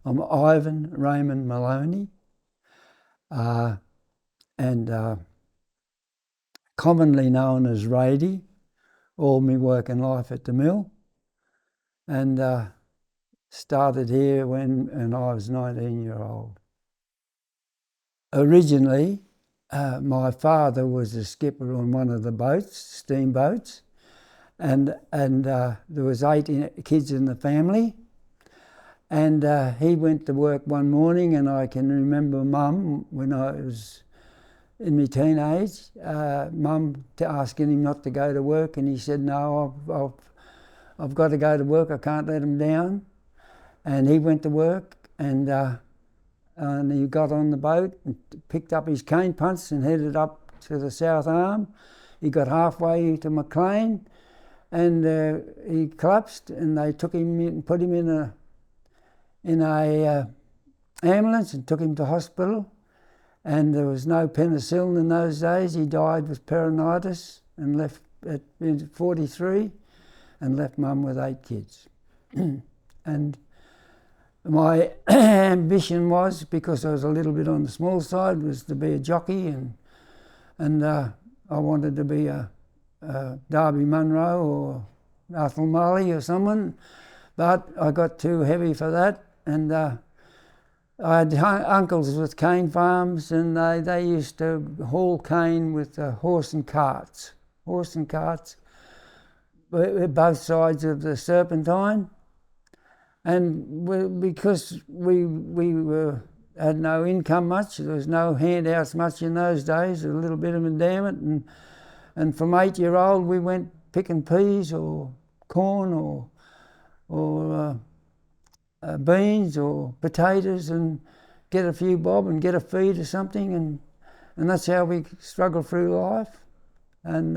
I'm Ivan Raymond Moloney, and commonly known as Rady, all my working life at the mill, and started here when I was 19-year-old. Originally, my father was a skipper on one of the boats, steamboats, and there was 8 kids in the family. And he went to work one morning, and I can remember Mum, when I was in my teenage, Mum asking him not to go to work, and he said, no, I've got to go to work, I can't let him down. And he went to work, and he got on the boat and picked up his cane punch and headed up to the South Arm. He got halfway to Maclean, and he collapsed, and they took him in, put him in a ambulance and took him to hospital, and there was no penicillin in those days. He died with peritonitis and left at 43 and left Mum with 8 kids. And my ambition was, because I was a little bit on the small side, was to be a jockey, and I wanted to be a Darby Munro or Athelmolly or someone, but I got too heavy for that. And I had uncles with cane farms, and they used to haul cane with horse and carts, both sides of the Serpentine. And because we had no income much, there was no handouts much in those days, a little bit of endowment, and from 8-year-old we went picking peas or corn or beans or potatoes and get a few bob and get a feed or something, and that's how we struggled through life. And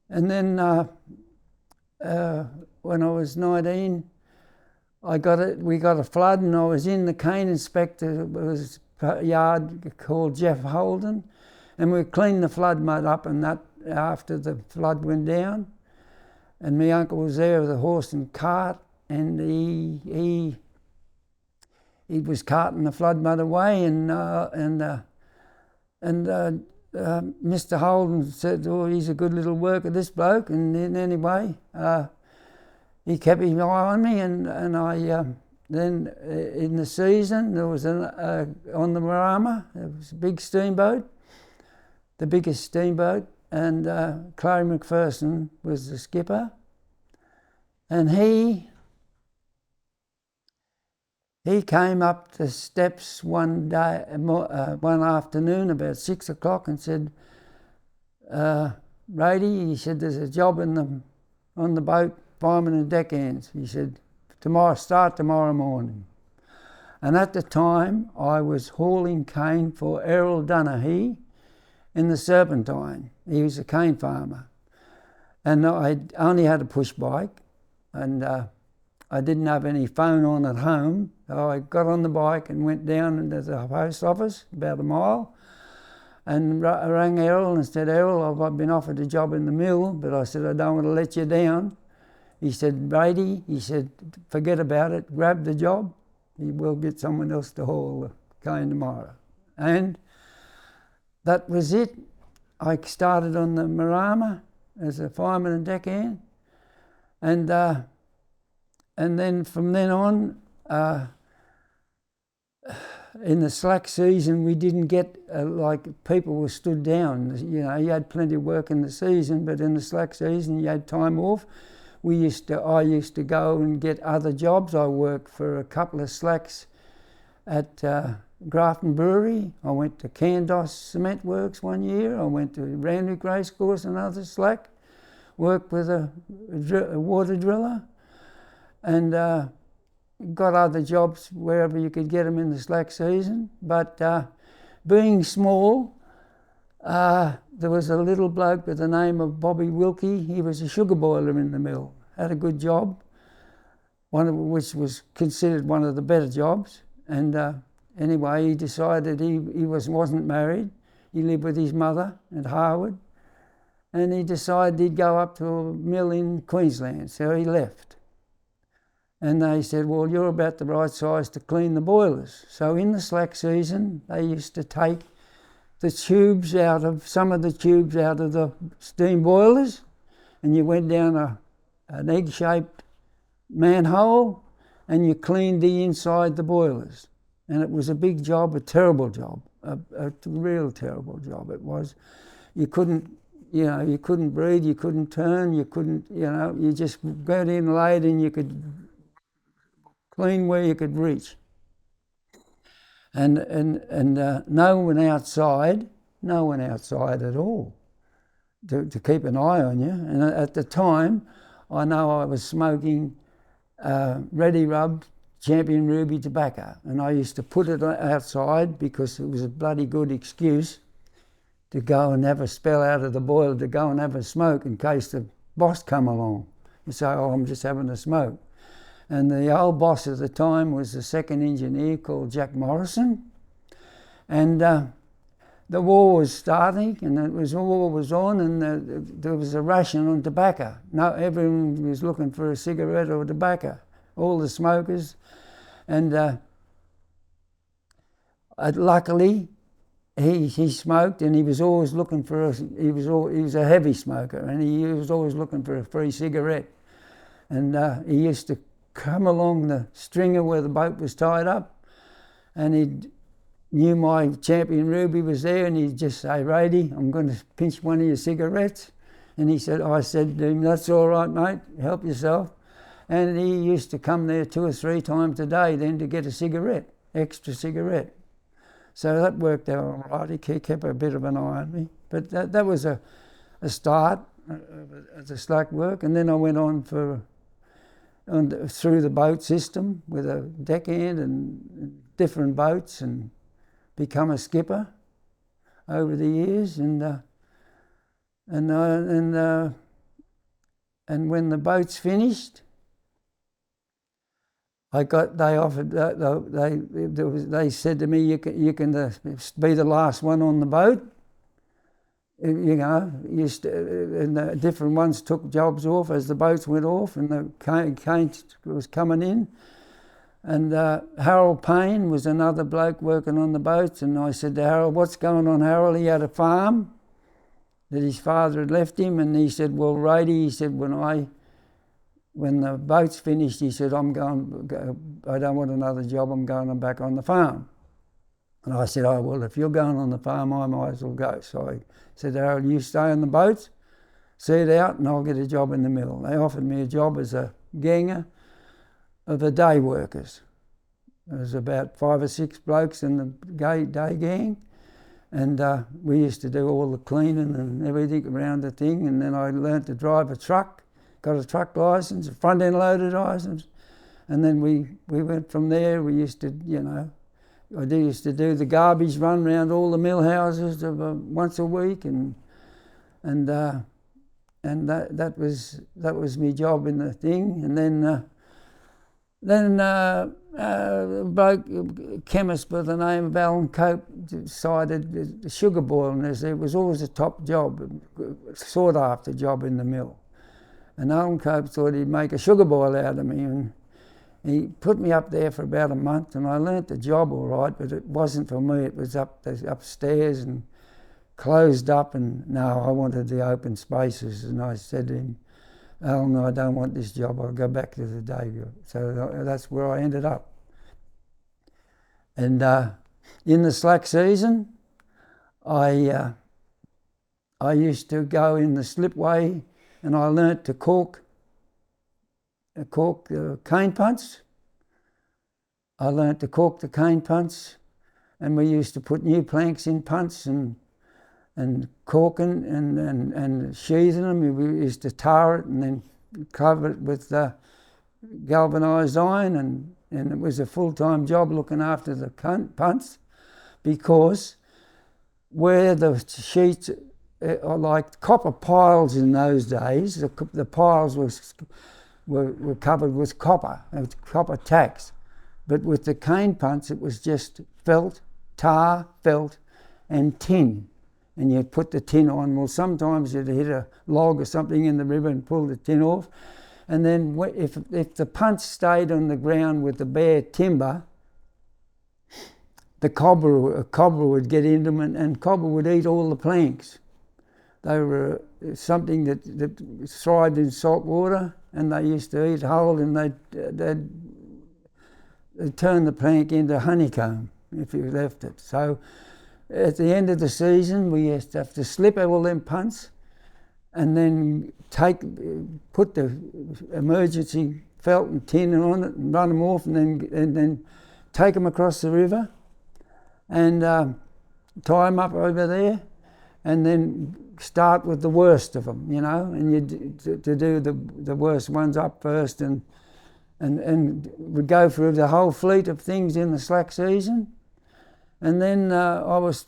then when I was 19, we got a flood, and I was in the cane inspector. It was a yard called Jeff Holden, and we cleaned the flood mud up, and that after the flood went down, and my uncle was there with a horse and cart, and he was carting the flood mud away, and Mr. Holden said, "Oh, he's a good little worker, this bloke." And then anyway, he kept his eye on me, and I then in the season there was on the Marama, there was a big steamboat, the biggest steamboat, and Clary McPherson was the skipper, and he came up the steps one day, one afternoon about 6 o'clock, and said, "Rady," he said, "there's a job on the boat, fireman and deckhands." He said, "Start tomorrow morning." And at the time, I was hauling cane for Errol Dunahee in the Serpentine. He was a cane farmer, and I only had a push bike, and I didn't have any phone on at home. So I got on the bike and went down into the post office, about a mile, and rang Errol and said, "Errol, I've been offered a job in the mill," but I said, "I don't want to let you down." He said, "Rady," he said, "forget about it, grab the job. We'll get someone else to haul the cane tomorrow." And that was it. I started on the Marama as a fireman and deckhand, and then from then on, in the slack season, we didn't get like people were stood down. You know, you had plenty of work in the season, but in the slack season, you had time off. I used to go and get other jobs. I worked for a couple of slacks at Grafton Brewery. I went to Candos Cement Works one year. I went to Randwick Racecourse, another slack. Worked with a water driller, and got other jobs wherever you could get them in the slack season. But being small, there was a little bloke by the name of Bobby Wilkie. He was a sugar boiler in the mill, had a good job, one of which was considered one of the better jobs. And anyway, he decided he wasn't married. He lived with his mother at Harwood, and he decided he'd go up to a mill in Queensland, so he left. And they said, well, you're about the right size to clean the boilers. So in the slack season, they used to take some of the tubes out of the steam boilers, and you went down an egg-shaped manhole and you cleaned the inside the boilers. And it was a big job, a terrible job, a real terrible job it was. You couldn't breathe, you couldn't turn, you just got in late and you could clean where you could reach. And no one outside at all to keep an eye on you. And at the time, I know I was smoking Ready Rub Champion Ruby tobacco, and I used to put it outside because it was a bloody good excuse to go and have a spell out of the boiler, to go and have a smoke in case the boss come along. You say, oh, I'm just having a smoke. And the old boss at the time was the second engineer called Jack Morrison. And the war was starting, and the war was on, and there was a ration on tobacco. No, everyone was looking for a cigarette or tobacco, all the smokers. And luckily, he smoked, and he was always looking for he was a heavy smoker, and he was always looking for a free cigarette. And he used to come along the stringer where the boat was tied up, and he knew my Champion Ruby was there, and he'd just say, Rady, I'm going to pinch one of your cigarettes. And I said to him, that's all right, mate, help yourself. And he used to come there 2 or 3 times a day then to get a cigarette, extra cigarette. So that worked out all right. He kept a bit of an eye on me. But that was a start of the slack work. And then I went on through the boat system with a deckhand and different boats, and become a skipper over the years. And when the boats finished, they said to me, you can be the last one on the boat. And the different ones took jobs off as the boats went off, and the cane was coming in. And Harold Payne was another bloke working on the boats, and I said to Harold, what's going on, Harold? He had a farm that his father had left him, and he said, well, Rady, he said, when the boat's finished, he said, I don't want another job, I'm going back on the farm. And I said, oh, well, if you're going on the farm, I might as well go. So I said, Harold, you stay on the boats, see it out, and I'll get a job in the mill. They offered me a job as a ganger of the day workers. There was about 5 or 6 blokes in the day gang, and we used to do all the cleaning and everything around the thing. And then I learnt to drive a truck, got a truck licence, a front-end loaded licence, and then we went from there. We used to, I used to do the garbage run around all the mill houses once a week, and that was my job in the thing. And then a bloke, a chemist by the name of Alan Cope, decided the sugar boiling, it was always a top job, sought after job in the mill. And Alan Cope thought he'd make a sugar boil out of me, and he put me up there for about a month, and I learnt the job all right, but it wasn't for me. It was upstairs and closed up, and no, I wanted the open spaces. And I said to him, Alan, I don't want this job, I'll go back to the day job. So that's where I ended up. And in the slack season, I used to go in the slipway, and I learnt to cork the cane punts. I learnt to cork the cane punts, and we used to put new planks in punts and corking and sheathing them. We used to tar it and then cover it with galvanised iron, and it was a full-time job looking after the punts, because where the sheets are like copper piles in those days, the piles were covered with copper tacks. But with the cane punts, it was just tar, felt, and tin. And you'd put the tin on. Well, sometimes you'd hit a log or something in the river and pull the tin off. and then if the punts stayed on the ground with the bare timber, the cobber would get into them, and cobber would eat all the planks. They were something that thrived in salt water, and they used to eat whole, and they'd turn the plank into honeycomb if you left it. So at the end of the season, we used to have to slip all them punts, and then put the emergency felt and tin on it, and run them off, and then take them across the river, and tie them up over there, and then start with the worst of them, and you to do the worst ones up first, and we'd go through the whole fleet of things in the slack season. And then I was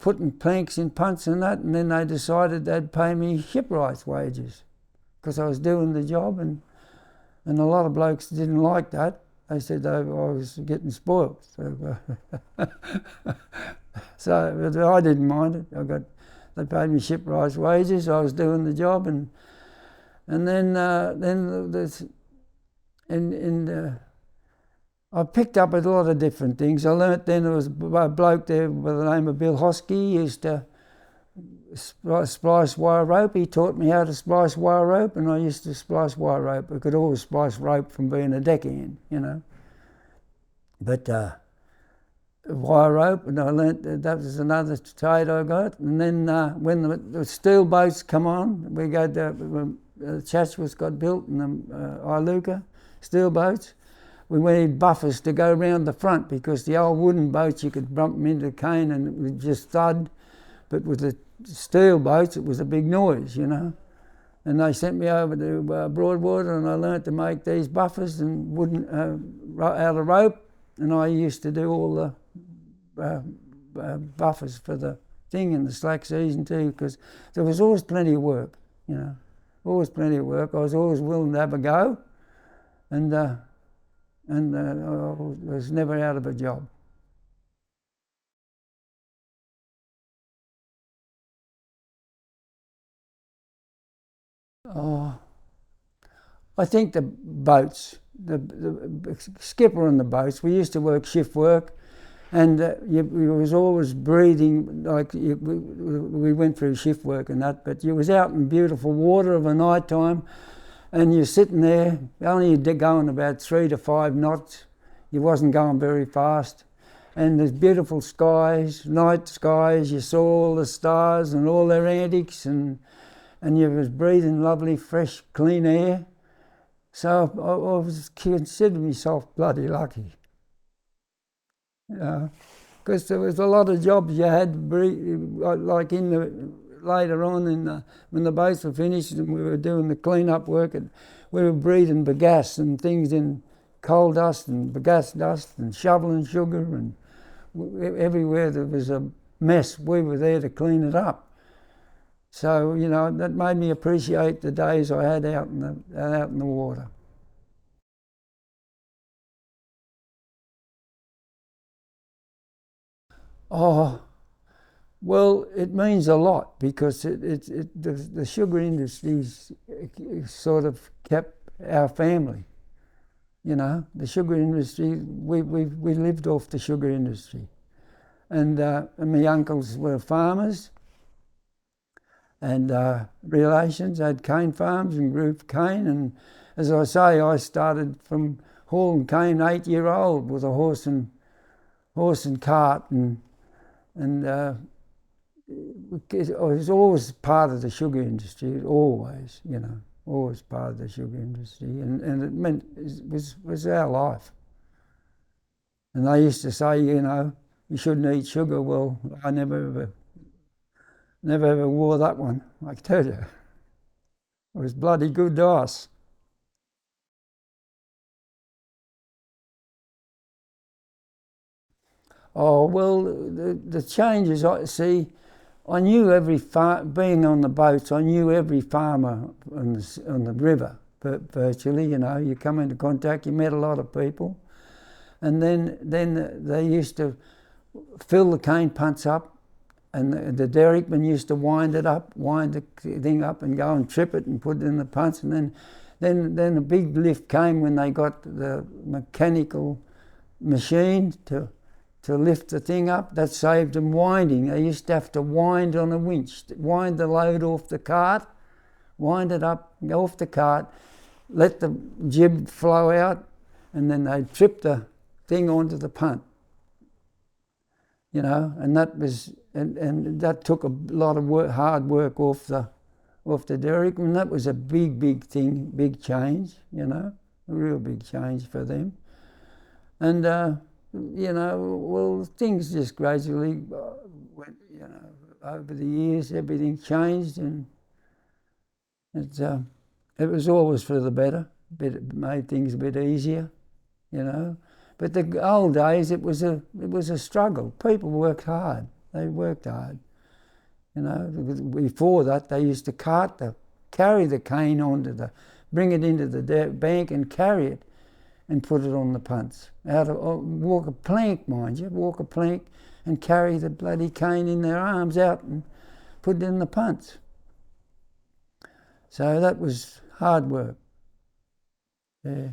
putting planks in punts and that, and then they decided they'd pay me shipwright's wages because I was doing the job, and a lot of blokes didn't like that. They said I was getting spoilt. So I didn't mind it. They paid me shipwright's wages. I was doing the job, and then I picked up a lot of different things. I learnt then there was a bloke there by the name of Bill Hosky. He used to splice wire rope. He taught me how to splice wire rope, and I used to splice wire rope. I could always splice rope from being a deckhand, But wire rope, and I learnt that was another trade I got. And then when the steel boats come on, we go down, the Chatsworth got built, and the Iluka steel boats. We needed buffers to go round the front, because the old wooden boats you could bump them into the cane and it would just thud, but with the steel boats it was a big noise, And they sent me over to Broadwater, and I learnt to make these buffers and wooden out of rope, and I used to do all the buffers for the thing in the slack season too, because there was always plenty of work, always plenty of work. I was always willing to have a go, and I was never out of a job. Oh, I think the boats, the skipper on the boats, we used to work shift work, and you was always breathing, like we went through shift work and that, but you was out in beautiful water of a night time, and you're sitting there, only going about 3 to 5 knots. You wasn't going very fast, and there's beautiful skies, night skies. You saw all the stars and all their antics, and you was breathing lovely, fresh, clean air. So I was considered myself bloody lucky, because there was a lot of jobs you had to breathe, like later on when the boats were finished and we were doing the clean-up work, and we were breathing bagasse and things in coal dust and bagasse dust and shoveling sugar, and everywhere there was a mess, we were there to clean it up. So, that made me appreciate the days I had out in the water. Oh, well, it means a lot, because the sugar industry's sort of kept our family. The sugar industry, we lived off the sugar industry, and my uncles were farmers, and relations had cane farms and grew cane, and as I say, I started from hauling cane 8-year-old with a horse and cart, and it was always part of the sugar industry, always, always part of the sugar industry, and it meant it was our life. And they used to say, you shouldn't eat sugar. Well, I never ever wore that one, I can tell you. It was bloody good to us. Oh, well, the changes I see, I knew being on the boats, I knew every farmer on the river, virtually, you come into contact, you met a lot of people. And then they used to fill the cane punts up, and the derrickman used to wind the thing up and go and trip it and put it in the punts, and then Then a big lift came when they got the mechanical machine to lift the thing up. That saved them winding. They used to have to wind on a winch, wind the load off the cart, wind it up, go off the cart, let the jib flow out, and then they'd trip the thing onto the punt. You know, and that was and that took a lot of work, hard work off the derrick, and that was a big thing, big change. You know, a real big change for them. And you know, well, things just gradually went. You know, over the years, everything changed, and it was always for the better. It made things a bit easier. You know. But the old days, it was a struggle. People worked hard. They worked hard. You know, before that, they used to carry the cane bring it into the bank and carry it and put it on the punts. Walk a plank, mind you, walk a plank and carry the bloody cane in their arms out and put it in the punts. So that was hard work. Yeah.